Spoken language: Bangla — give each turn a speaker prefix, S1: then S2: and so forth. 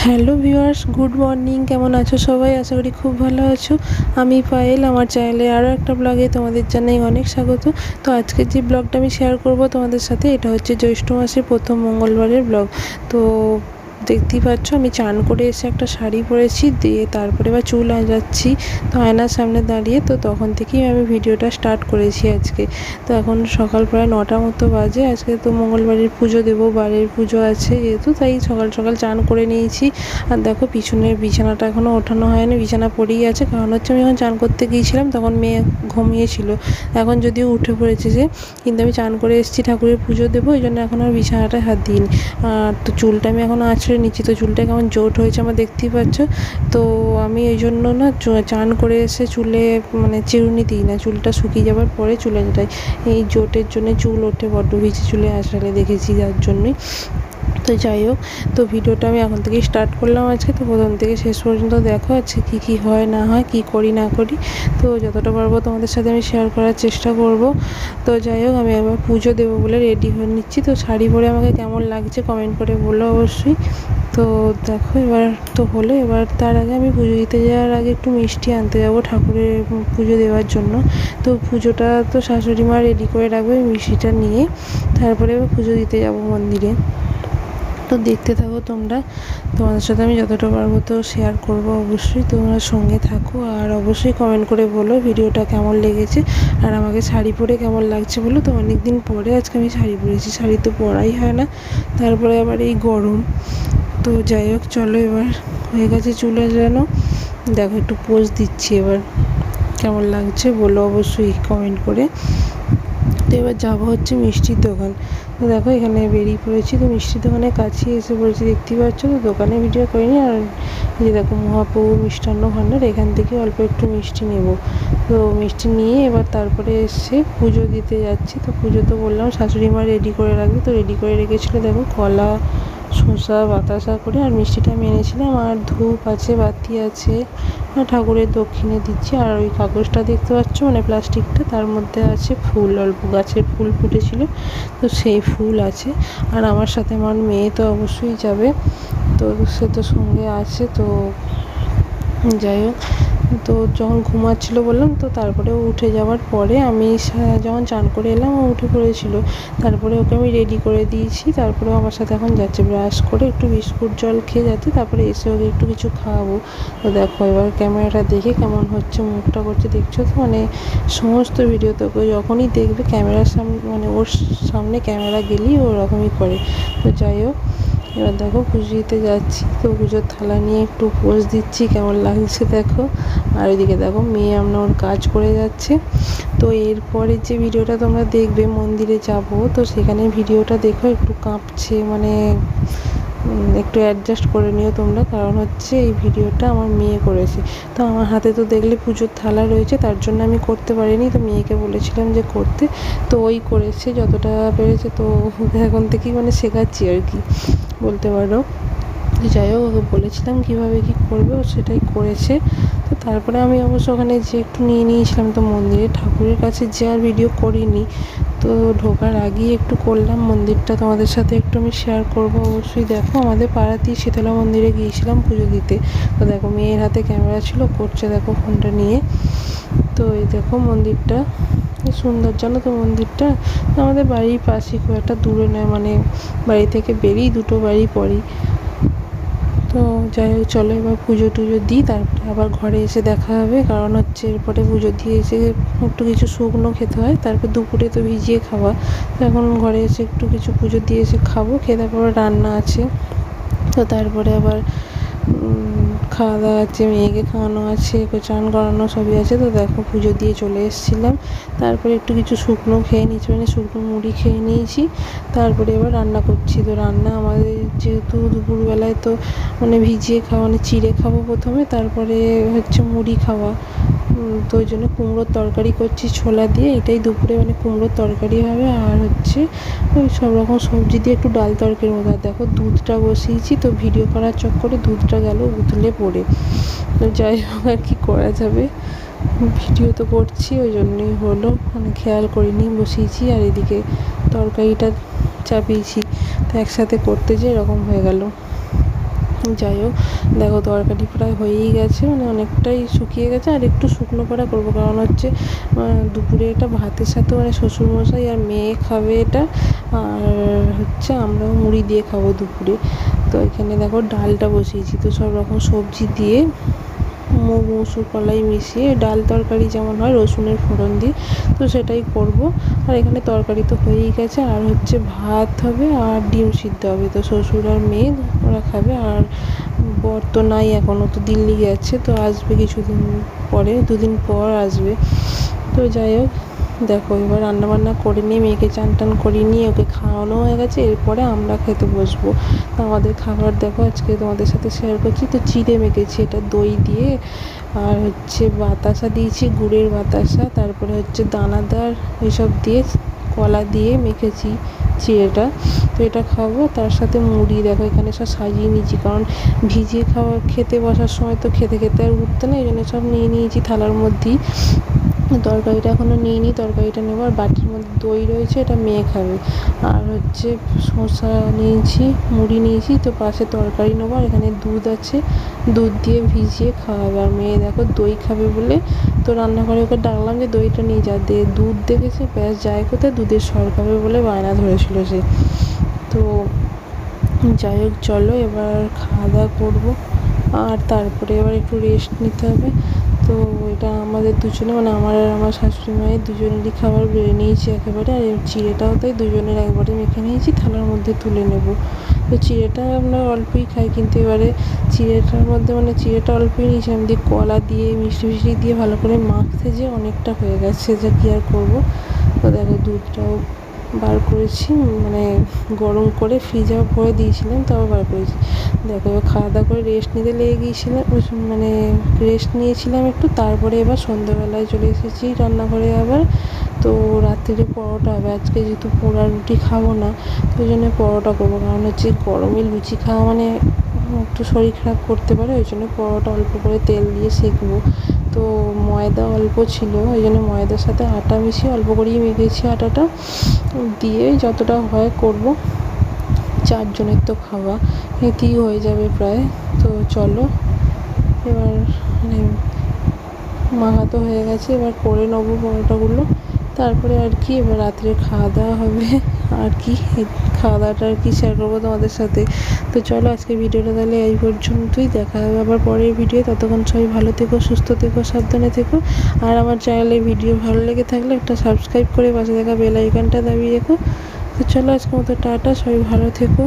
S1: Hello viewers, good morning. কেমন আছো সবাই? আশা করি খুব ভালো আছো। আমি পায়েল, আমার চ্যানেলে আরও একটা ব্লগে তোমাদের জানাই অনেক স্বাগত। তো আজকের যে ব্লগটা আমি শেয়ার করব তোমাদের সাথে, এটা হচ্ছে জ্যৈষ্ঠ মাসের প্রথম মঙ্গলবারের ব্লগ। তো দেখতেই পাচ্ছ আমি চান করে এসে একটা শাড়ি পরেছি, দিয়ে তারপরে এবার চুল আঁচড়াচ্ছি। তো আয়নার সামনে দাঁড়িয়ে, তো তখন থেকেই আমি ভিডিওটা স্টার্ট করেছি আজকে। তো এখন সকাল প্রায় 9টা মতো বাজে। আজকে তো মঙ্গলবারের পুজো দেবো, বাড়ির পুজো আছে যেহেতু, তাই সকাল সকাল চান করে নিয়েছি। আর দেখো পিছনের বিছানাটা এখনও ওঠানো হয়নি, বিছানা পড়েই আছে। কারণ হচ্ছে আমি যখন চান করতে গিয়েছিলাম তখন মেয়ে ঘুমিয়েছিল, এখন যদিও উঠে পড়েছে যে, কিন্তু আমি চান করে এসেছি ঠাকুরের পুজো দেবো, ওই জন্য এখন আর বিছানাটায় হাত দিইনি। আর তো চুলটা আমি এখন আঁচড়ে নিচ্ছি। তো চুলটা কেমন জোট হয়েছে আমার দেখতেই পাচ্ছ। তো আমি ওই জন্য না চান করে এসে চুলে মানে চিরুনি দিই না, চুলটা শুকিয়ে যাবার পরে চুলে যেটাই, এই জোটের জন্য চুল ওঠে বড্ড, ভিজে চুলে আঁচড়ালে দেখেছি, যার জন্যই। তো যাই হোক, তো ভিডিওটা আমি এখন থেকেই স্টার্ট করলাম আজকে। তো প্রথম থেকে শেষ পর্যন্ত দেখো আজকে কী হয় না হয়, কী করি না করি, তো যতটা পারবো তোমাদের সাথে আমি শেয়ার করার চেষ্টা করব। তো যাই হোক, আমি এবার পুজো দেবো বলে রেডি হয়ে নিচ্ছি। তো শাড়ি পরে আমাকে কেমন লাগছে কমেন্ট করে বলো অবশ্যই। তো দেখো এবার তো হলো, এবার তার আগে আমি পুজো দিতে যাওয়ার আগে একটু মিষ্টি আনতে যাবো ঠাকুরের পুজো দেওয়ার জন্য। তো পুজোটা তো শাশুড়ি মা রেডি করে রাখবে, মিষ্টিটা নিয়ে তারপরে এবার পুজো দিতে যাবো মন্দিরে। তো দেখতে থাকো তোমরা, তোমাদের সাথে আমি যতটা পারবো তো শেয়ার করব অবশ্যই। তোমরা সঙ্গে থাকো আর অবশ্যই কমেন্ট করে বলো ভিডিওটা কেমন লেগেছে, আর আমাকে শাড়ি পরে কেমন লাগছে বলো। তো অনেক দিন পরে আজকে আমি শাড়ি পরেছি, শাড়ি তো পরাই হয় না, তারপরে আবার এই গরম। তো যাই হোক, চলো এবার হয়ে গেছে চুলে যেন, দেখো একটু পোজ দিচ্ছি। এবার কেমন লাগছে বলো অবশ্যই কমেন্ট করে। তো এবার যাবো হচ্ছে মিষ্টির দোকান। তো দেখো এখানে বেরিয়ে পড়েছি, তো মিষ্টির দোকানের কাছে এসে পড়েছি, দেখতেই পাচ্ছ। তো দোকানে ভিডিও করিনি, আর এই যে দেখো মহাপ্রভু মিষ্টান্ন ভাণ্ডার, এখান থেকে অল্প একটু মিষ্টি নেব। তো মিষ্টি নিয়ে এবার তারপরে এসে পুজো দিতে যাচ্ছি। তো পুজো তো বললাম শাশুড়ি মা রেডি করে রাখবে, তো রেডি করে রেখেছিলো দেখো কলা, শসা, বাতাসা করে। আর মিষ্টিটা আমি এনেছিলাম, আর ধূপ আছে, বাতি আছে, আর ঠাকুরের দক্ষিণে দিচ্ছি। আর ওই কাগজটা দেখতে পাচ্ছ মানে প্লাস্টিকটা, তার মধ্যে আছে ফুল, অল্প গাছের ফুল ফুটেছিল, তো সেই ফুল আছে। আর আমার সাথে আমার মেয়ে তো অবশ্যই যাবে, তো সে তো সঙ্গে আছে। তো যাই হোক, তো যখন ঘুমাচ্ছিলো বললাম, তো তারপরে ও উঠে যাওয়ার পরে আমি যখন চান করে এলাম ও উঠে পড়েছিল, তারপরে ওকে আমি রেডি করে দিয়েছি। তারপরে আমার সাথে এখন যাচ্ছে, ব্রাশ করে একটু বিস্কুট জল খেয়ে যাচ্ছে, তারপরে এসে ওকে একটু কিছু খাওয়াবো। তো দেখো এবার ক্যামেরাটা দেখে কেমন হচ্ছে, মুখটা করছে দেখছো তো, মানে সমস্ত ভিডিও তো যখনই দেখবে ক্যামেরার সামনে, মানে ওর সামনে ক্যামেরা গেলেই ও ওরকমই করে। তো যাই হোক, এবার দেখো পুজো দিতে যাচ্ছি। তো পুজোর থালা নিয়ে একটু পোজ দিচ্ছি, কেমন লাগছে দেখো। আর ওইদিকে দেখো মেয়ে আমরা ওর কাজ করে যাচ্ছে। তো এরপরে যে ভিডিওটা তোমরা দেখবে মন্দিরে যাব, তো সেখানে ভিডিওটা দেখো একটু কাঁপছে, মানে একটু অ্যাডজাস্ট করে নিও তোমরা, কারণ হচ্ছে এই ভিডিওটা আমার মেয়ে করেছে। তো আমার হাতে তো দেখলে পুজোর থালা রয়েছে, তার জন্য আমি করতে পারিনি, তো মেয়েকে বলেছিলাম যে করতে, তো ওই করেছে যতটা পেরেছে। তো এখন থেকেই মানে শেখাচ্ছি আর কি বলতে পারো। যাই হোক, ওকে বলেছিলাম কীভাবে কী করবে, ও সেটাই করেছে। তো তারপরে আমি অবশ্য ওখানে যে একটু নিয়ে নিয়েছিলাম, তো মন্দিরে ঠাকুরের কাছে যে আর ভিডিও করিনি, তো ঢোকার আগেই একটু করলাম। মন্দিরটা তোমাদের সাথে একটু আমি শেয়ার করব অবশ্যই। দেখো আমাদের পাড়াতেই শীতলা মন্দিরে গিয়েছিলাম পুজো দিতে। তো দেখো মেয়ের হাতে ক্যামেরা ছিল, করছে দেখো ফোনটা নিয়ে। তো এই দেখো মন্দিরটা সুন্দর, জানো তো মন্দিরটা আমাদের বাড়ির পাশে, খুব একটা দূরে নয়, মানে বাড়ি থেকে বেরিয়ে দুটো বাড়ি পরেই। তো যাই হোক, চলো এবার পুজো টুজো দিই, তারপরে আবার ঘরে এসে দেখা হবে। কারণ হচ্ছে এরপরে পুজো দিয়ে এসে একটু কিছু শুকনো খেতে হয়, তারপর দুপুরে তো ভিজিয়ে খাওয়া। তো এখন ঘরে এসে একটু কিছু পুজো দিয়ে এসে খাবো, খেয়ে তারপরে রান্না আছে। তো তারপরে আবার খাওয়া দাওয়া আছে, মেয়েকে খাওয়ানো আছে, ওকে চান করানো সবই আছে। তো দেখো পুজো দিয়ে চলে এসেছিলাম, তারপরে একটু কিছু শুকনো খেয়ে নিয়েছি, মানে শুকনো মুড়ি খেয়ে নিয়েছি। তারপরে এবার রান্না করছি। তো রান্না আমাদের যেহেতু দুপুরবেলায় তো মানে ভিজিয়ে খাওয়া, মানে চিড়ে খাবো প্রথমে, তারপরে হচ্ছে মুড়ি খাওয়া। তো ওই জন্য কুমড়োর তরকারি করছি ছোলা দিয়ে, এটাই দুপুরে মানে কুমড়োর তরকারি হবে। আর হচ্ছে ওই সব রকম সবজি দিয়ে একটু ডাল তরকারির মতো। আর দেখো দুধটা বসিয়েছি, তো ভিডিও করার চক্করে দুধটা গেল উতলে পড়ে। তো যাই হোক, আর কি করা যাবে, ভিডিও তো করছি ওই জন্যই হলো, মানে খেয়াল করিনি, বসিয়েছি। আর এদিকে তরকারিটা চাপিয়েছি, তো একসাথে করতে যেয়ে এরকম হয়ে গেল। যাই হোক, দেখো তরকারি প্রায় হয়েই গেছে, মানে অনেকটাই শুকিয়ে গেছে, আর একটু শুকনো করা করবো, কারণ হচ্ছে দুপুরে এটা ভাতের সাথে মানে শ্বশুরমশাই আর মেয়ে খাবে এটা, আর হচ্ছে আমরাও মুড়ি দিয়ে খাবো দুপুরে। তো এখানে দেখো ডালটা বসিয়েছি, তো সব রকম সবজি দিয়ে মুগ মুসুর কলাই মিশিয়ে ডাল তরকারি যেমন হয় রসুনের ফোড়ন দিয়ে, তো সেটাই করব। আর এখানে তরকারি তো হয়েই গেছে, আর হচ্ছে ভাত হবে আর ডিম সিদ্ধ হবে, তো শ্বশুর আর মেয়ে ওরা খাবে। আর বর তো নাই এখনও, তো দিল্লি গেছে, তো আসবে কিছুদিন পরে, 2 দিন পর আসবে। তো যাই হোক, দেখো এবার রান্নাবান্না করে নিয়ে মেয়েকে চান টান করিয়ে নিয়ে ওকে খাওয়ানো হয়ে গেছে, এরপরে আমরা খেতে বসবো। তো আমাদের খাবার দেখো আজকে তোমাদের সাথে শেয়ার করছি। তো চিড়ে মেখেছি, এটা দই দিয়ে, আর হচ্ছে বাতাসা দিয়েছি, গুড়ের বাতাসা, তারপরে হচ্ছে দানাদার এসব দিয়ে কলা দিয়ে মেখেছি চিড়েটা। তো এটা খাবো, তার সাথে মুড়ি। দেখো এখানে সব সাজিয়ে নিয়েছি, কারণ ভিজিয়ে খেতে বসার সময় তো খেতে খেতে আর উঠতে না, এই জন্য সব নিয়ে নিয়েছি থালার মধ্যেই। তরকারিটা এখনও নিইনি, তরকারিটা নেবো। আর বাটির মধ্যে দই রয়েছে, এটা মেয়ে খাবে। আর হচ্ছে শসা নিয়েছি, মুড়ি নিয়েছি, তো পাশে তরকারি নেবো। আর এখানে দুধ আছে, দুধ দিয়ে ভিজিয়ে খাওয়াবে। আর মেয়ে দেখো দই খাবে বলে তো রান্নাঘরে ওকে ডাকলাম যে দইটা নিয়ে যা, দুধ দেখেছে ব্যাস যায় কোথায়, দুধের সর খাবে বলে বায়না ধরেছিল সে। তো যাই হোক, চলো এবার খাওয়া দাওয়া করবো, আর তারপরে এবার একটু রেস্ট নিতে হবে। তো এটা আমাদের দুজনে, মানে আমার আর আমার শাশুড়ি মায়ের দুজনেরই খাবার বেড়ে নিয়েছি একেবারে। আর চিড়েটাও তাই দুজনের একবারে মেখে নিয়েছি, থালার মধ্যে তুলে নেব। তো চিড়েটা আমরা অল্পই খাই, কিন্তু এবারে চিড়েটার মধ্যে মানে চিড়েটা অল্পই নিয়েছিলাম, দিয়ে কলা দিয়ে মিষ্টি ফিষ্টি দিয়ে ভালো করে মাখতে যে অনেকটা হয়ে গেছে, যা কী আর করবো। তো দেখো দুধটাও বার করেছি, মানে গরম করে ফ্রিজে ভরে দিয়েছিলাম, তাও বার করেছি। দেখো এবার খাওয়া দাওয়া করে রেস্ট নিতে লেগে গিয়েছিলাম, মানে রেস্ট নিয়েছিলাম একটু, তারপরে এবার সন্ধ্যাবেলায় চলে এসেছি রান্নাঘরে আবার। তো রাত্রিরে পরোটা হবে আজকে, যেহেতু পোড়া রুটি খাবো না, তো ওই জন্য পরোটা করবো, কারণ হচ্ছে গরমে লুচি খাওয়া মানে একটু শরীর খারাপ করতে পারে, ওই জন্য পরোটা অল্প করে তেল দিয়ে সেঁকবো। তো ময়দা অল্প ছিল, ওই জন্য ময়দার সাথে আটা মিশিয়ে অল্প করেই মেখেছি, আটাটা দিয়ে যতটা হয় করব। 4 জনের তো খাওয়া, এতেই হয়ে যাবে প্রায়। তো চলো এবার, মানে মাখা তো হয়ে গেছে, এবার করে নেবো পরোটাগুলো, তারপরে আর কি এবার রাত্রে খাওয়া দাওয়া হবে। আর কি খাওয়া দাওয়াটা আর কি শেয়ার করবো তোমাদের সাথে। তো চলো আজকে ভিডিওটা তাহলে এই পর্যন্তই, দেখা হবে আবার পরের ভিডিও। ততক্ষণ সবাই ভালো থেকো, সুস্থ থেকো, সাবধানে থেকো। আর আমার চ্যানেলে ভিডিও ভালো লেগে থাকলে একটা সাবস্ক্রাইব করে পাশে থাকা বেল আইকনটা দাবিয়ে রেখো। তো চলো আজকের মতো টাটা, সবাই ভালো থেকো।